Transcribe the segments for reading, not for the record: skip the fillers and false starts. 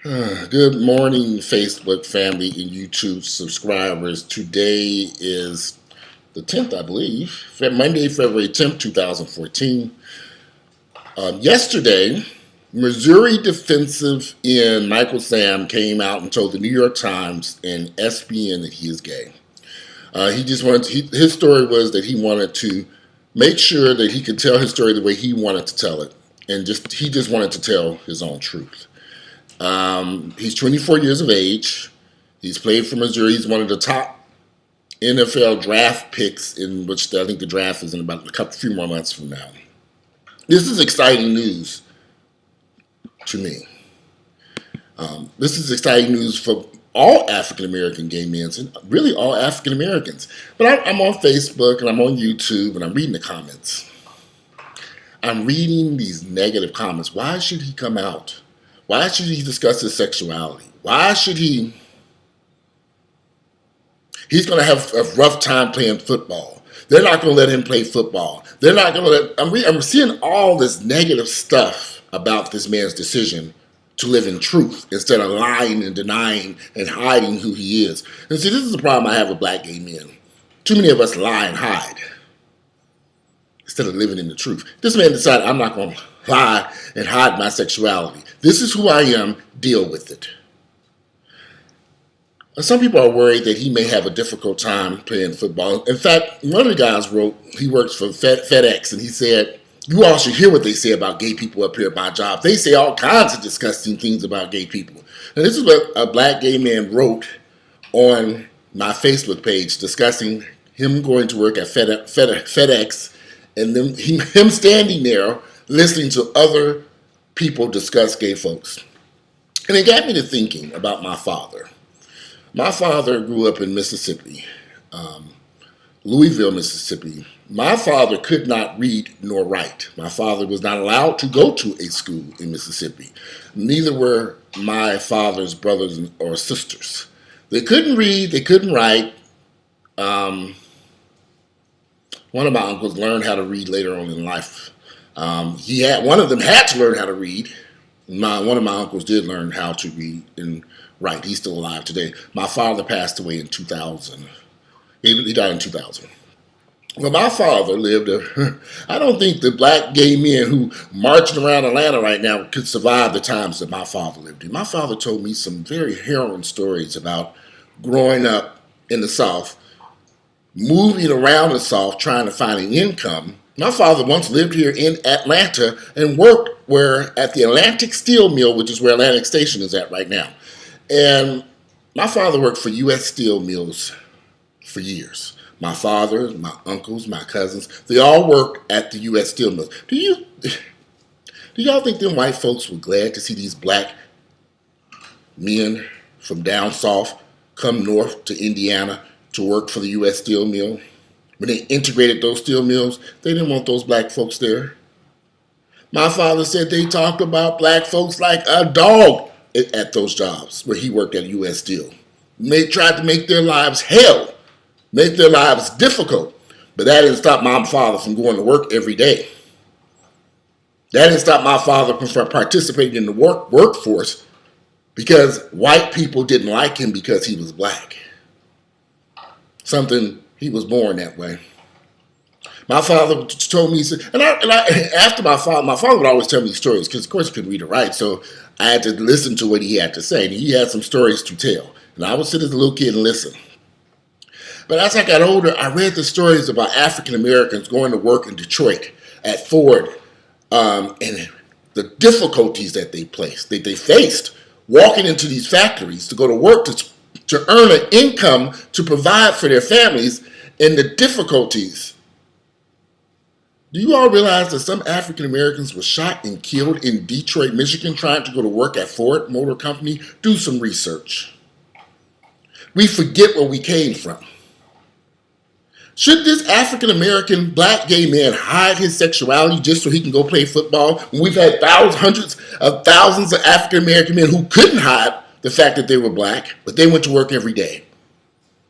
Good morning, Facebook family and YouTube subscribers. Today is the 10th, I believe, Monday, February 10th, 2014. Yesterday, Missouri defensive end Michael Sam came out and told the New York Times and SBN that he is gay. His story was that he wanted to make sure that he could tell his story the way he wanted to tell it, and he just wanted to tell his own truth. He's 24 years of age. He's played for Missouri. He's one of the top NFL draft picks, in which I think the draft is in about a few more months from now. This is exciting news to me. This is exciting news for all African American gay men and really all African Americans. But I'm on Facebook and I'm on YouTube and I'm reading the comments. I'm reading these negative comments. Why should he come out? Why should he discuss his sexuality? Why should he? He's going to have a rough time playing football. They're not going to let him play football. They're not going to let. I'm seeing all this negative stuff about this man's decision to live in truth instead of lying and denying and hiding who he is. And see, this is the problem I have with black gay men. Too many of us lie and hide instead of living in the truth. This man decided, I'm not going to lie and hide my sexuality. This is who I am. Deal with it. Some people are worried that he may have a difficult time playing football. In fact, one of the guys wrote, he works for FedEx, and he said, you all should hear what they say about gay people up here at my job. They say all kinds of disgusting things about gay people. And this is what a black gay man wrote on my Facebook page discussing him going to work at FedEx and then him standing there listening to other people discuss gay folks. And it got me to thinking about my father. My father grew up in Mississippi, Louisville, Mississippi. My father could not read nor write. My father was not allowed to go to a school in Mississippi. Neither were my father's brothers or sisters. They couldn't read, they couldn't write. One of my uncles learned how to read later on in life. One of them had to learn how to read. One of my uncles did learn how to read and write. He's still alive today. My father passed away in 2000. He died in 2000. Well, my father lived I don't think the black gay men who marching around Atlanta right now could survive the times that my father lived in. My father told me some very harrowing stories about growing up in the South, moving around the South, trying to find an income. My father once lived here in Atlanta and worked at the Atlantic Steel Mill, which is where Atlantic Station is at right now. And my father worked for U.S. Steel Mills for years. My father, my uncles, my cousins, they all worked at the U.S. Steel Mills. Do y'all think them white folks were glad to see these black men from down south come north to Indiana to work for the U.S. Steel Mill? When they integrated those steel mills, they didn't want those black folks there. My father said they talked about black folks like a dog at those jobs where he worked at U.S. Steel. They tried to make their lives hell, make their lives difficult, but that didn't stop my father from going to work every day. That didn't stop my father from participating in the workforce because white people didn't like him because he was black. He was born that way. My father told me, after my father would always tell me stories because, of course, he couldn't read or write, so I had to listen to what he had to say. And he had some stories to tell, and I would sit as a little kid and listen. But as I got older, I read the stories about African Americans going to work in Detroit at Ford, and the difficulties that they faced walking into these factories to go to work to earn an income to provide for their families, and the difficulties. Do you all realize that some African Americans were shot and killed in Detroit, Michigan, trying to go to work at Ford Motor Company? Do some research. We forget where we came from. Should this African American black gay man hide his sexuality just so he can go play football when we've had hundreds of thousands of African American men who couldn't hide the fact that they were black, but they went to work every day?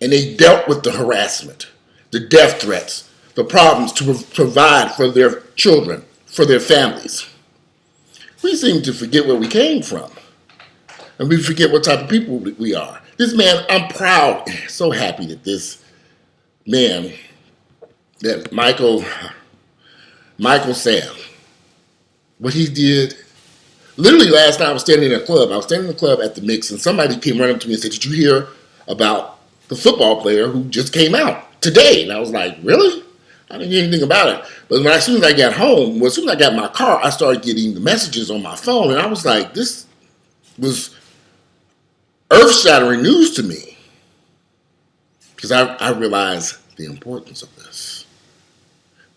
And they dealt with the harassment, the death threats, the problems to provide for their children, for their families. We seem to forget where we came from. And we forget what type of people we are. This man, I'm proud, so happy that this man, that Michael Sam, what he did. Literally last night I was standing in a club. I was standing in a club at the Mix, and somebody came running up to me and said, "Did you hear about the football player who just came out today?" And I was like, "Really? I didn't hear anything about it." But as soon as I got home, as soon as I got in my car, I started getting the messages on my phone, and I was like, this was earth-shattering news to me. Because I realized the importance of this.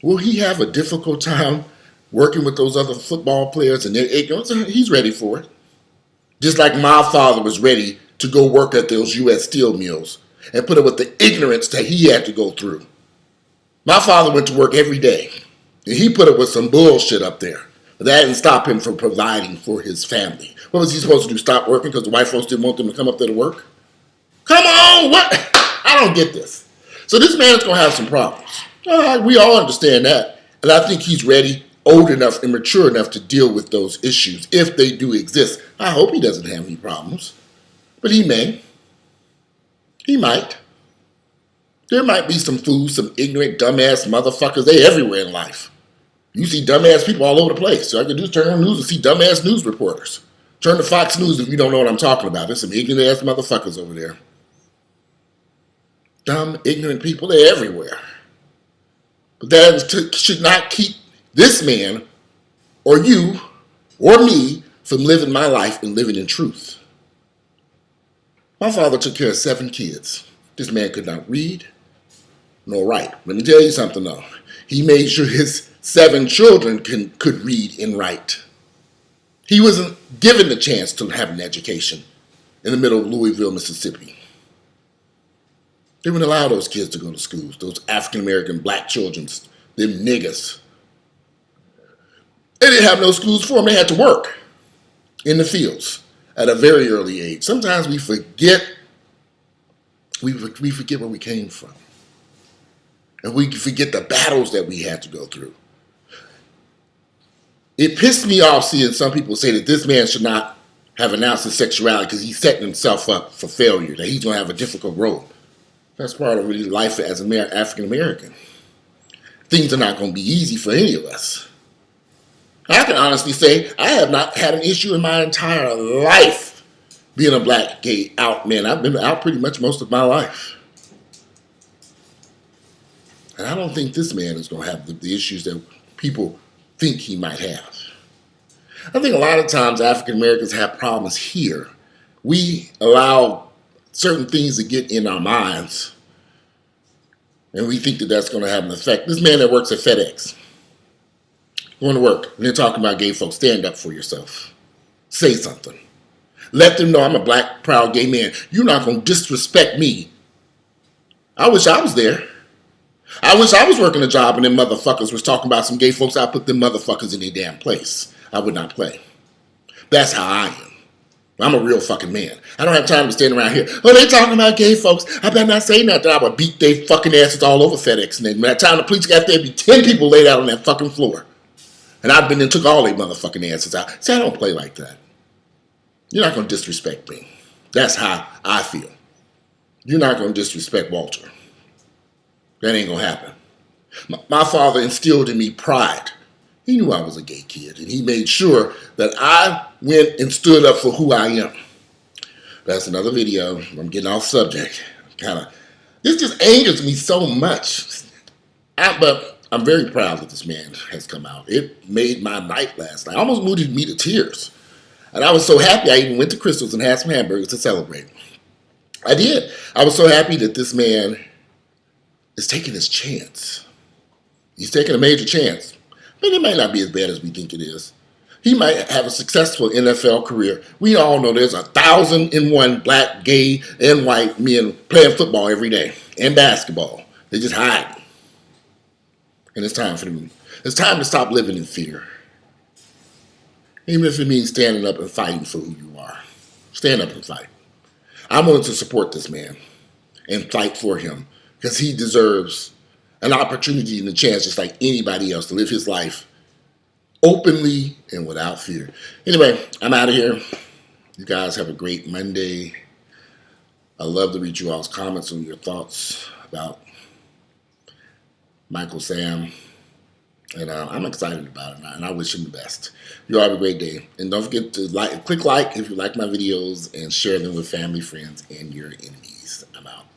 Will he have a difficult time working with those other football players and their ignorance? He's ready for it. Just like my father was ready to go work at those U.S. steel mills and put up with the ignorance that he had to go through. My father went to work every day, and he put up with some bullshit up there. But that didn't stop him from providing for his family. What was he supposed to do, stop working because the white folks didn't want them to come up there to work? Come on, what? I don't get this. So this man is going to have some problems. We all understand that. And I think he's ready, old enough, and mature enough to deal with those issues if they do exist. I hope he doesn't have any problems. But he may. He might. There might be some fools, some ignorant, dumbass motherfuckers. They everywhere in life. You see dumbass people all over the place. So all I can do is turn on the news and see dumbass news reporters. Turn to Fox News if you don't know what I'm talking about. There's some ignorant ass motherfuckers over there. Dumb, ignorant people, they're everywhere. But that should not keep this man or you or me from living my life and living in truth. My father took care of 7 kids. This man could not read nor write. Let me tell you something though. He made sure his 7 children could read and write. He wasn't given the chance to have an education in the middle of Louisville, Mississippi. They wouldn't allow those kids to go to schools, those African-American black children, them niggas. They didn't have no schools for them. They had to work in the fields at a very early age. Sometimes we forget where we came from. And we forget the battles that we had to go through. It pissed me off seeing some people say that this man should not have announced his sexuality because he's setting himself up for failure, that he's going to have a difficult road. That's part of really life as an African American. Things are not going to be easy for any of us. I can honestly say I have not had an issue in my entire life being a black, gay, out man. I've been out pretty much most of my life. And I don't think this man is going to have the issues that people think he might have. I think a lot of times African Americans have problems here. We allow certain things to get in our minds, and we think that that's going to have an effect. This man that works at FedEx, going to work, and they're talking about gay folks. Stand up for yourself. Say something. Let them know I'm a black, proud gay man. You're not going to disrespect me. I wish I was there. I wish I was working a job and them motherfuckers was talking about some gay folks. I'd put them motherfuckers in their damn place. I would not play. That's how I am. I'm a real fucking man. I don't have time to stand around here. Oh, they talking about gay folks. I better not say nothing. I would beat their fucking asses all over FedEx. And then by the time the police got there, there'd be 10 people laid out on that fucking floor. And I've been and took all their motherfucking asses out. See, I don't play like that. You're not going to disrespect me. That's how I feel. You're not going to disrespect Walter. That ain't going to happen. My father instilled in me pride. He knew I was a gay kid, and he made sure that I went and stood up for who I am. That's another video. I'm getting off subject. This just angers me so much. But I'm very proud that this man has come out. It made my night last night. I almost moved me to tears. And I was so happy I even went to Crystal's and had some hamburgers to celebrate. I did. I was so happy that this man is taking his chance. He's taking a major chance. But it might not be as bad as we think it is. He might have a successful NFL career. We all know there's 1,001 black, gay, and white men playing football every day and basketball. They just hide. And it's time for them. It's time to stop living in fear. Even if it means standing up and fighting for who you are. Stand up and fight. I'm willing to support this man and fight for him because he deserves an opportunity and a chance just like anybody else to live his life openly and without fear. Anyway, I'm out of here. You guys have a great Monday. I love to read you all's comments on your thoughts about Michael Sam. And I'm excited about it, and I wish him the best. You all have a great day. And don't forget to click like if you like my videos, and share them with family, friends, and your enemies. I'm out.